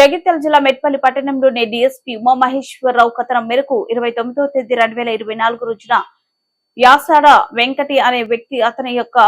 జగిత్యాల జిల్లా మెట్పల్లి పట్టణంలోని డీఎస్పీ ఉమామహేశ్వరరావు కథనం మేరకు 29వ తేదీ 2024 రోజున యాసాడ వెంకటి అనే వ్యక్తి అతని యొక్క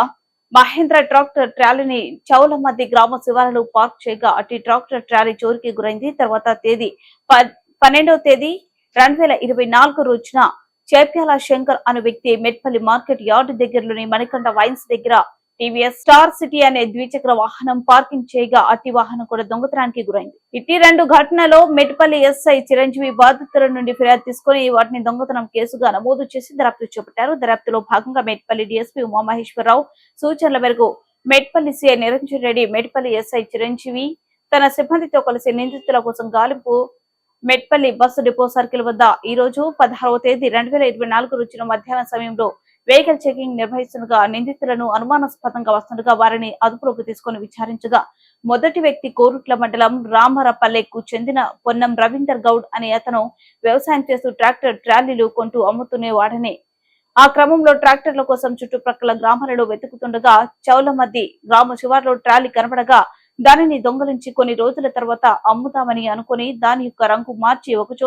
మహేంద్ర ట్రాక్టర్ ట్రాలీని చౌలమద్ది గ్రామ శివారులో పార్క్ చేయగా అటు ట్రాక్టర్ ట్రాలీ చోరీకి గురైంది. తర్వాత తేదీ 12వ తేదీ 2024 రోజున చేప్యాల శంకర్ అనే వ్యక్తి మెట్పల్లి మార్కెట్ యార్డ్ దగ్గరలోని మణికంఠ వైన్స్ దగ్గర టీవీఎస్ స్టార్ సిటీ అనే ద్విచక్ర వాహనం పార్కింగ్ చేయగా అట్టి వాహనం కూడా దొంగతనానికి గురైంది. ఇట్టి రెండు ఘటనలో మెట్పల్లి ఎస్ఐ చిరంజీవి బాధితుల నుండి ఫిర్యాదు తీసుకుని వాటిని దొంగతనం కేసుగా నమోదు చేసి దర్యాప్తు చేపట్టారు. దర్యాప్తులో భాగంగా మెట్పల్లి డీఎస్పీ ఉమామహేశ్వరరావు సూచనల మేరకు మెట్పల్లి సిఐ నిరంజన్ రెడ్డి, మెట్పల్లి ఎస్ఐ చిరంజీవి తన సిబ్బందితో కలిసి నిందితుల కోసం గాలింపు మెట్పల్లి బస్సు డిపో సర్కిల్ వద్ద ఈ రోజు 16వ తేదీ 2024 రోజున మధ్యాహ్నం సమయంలో వెహికల్ చెకింగ్ నిర్వహిస్తుండగా నిందితులను అనుమానాస్పదంగా వస్తుండగా వారిని అదుపులోకి తీసుకుని విచారించగా మొదటి వ్యక్తి కోరుట్ల మండలం రామరపల్లెకు చెందిన పొన్నం రవీందర్ గౌడ్ అనే అతను వ్యవసాయం చేస్తూ ట్రాక్టర్ ట్రాలీలు కొంటూ అమ్ముతునేవాడని, ఆ క్రమంలో ట్రాక్టర్ల కోసం చుట్టుప్రక్కల గ్రామాలలో వెతుకుతుండగా చౌలమద్ది గ్రామ శివార్లో ట్రాలీ కనబడగా దానిని దొంగలించి కొన్ని రోజుల తర్వాత అమ్ముతామని అనుకుని దాని యొక్క రంగు మార్చి ఒక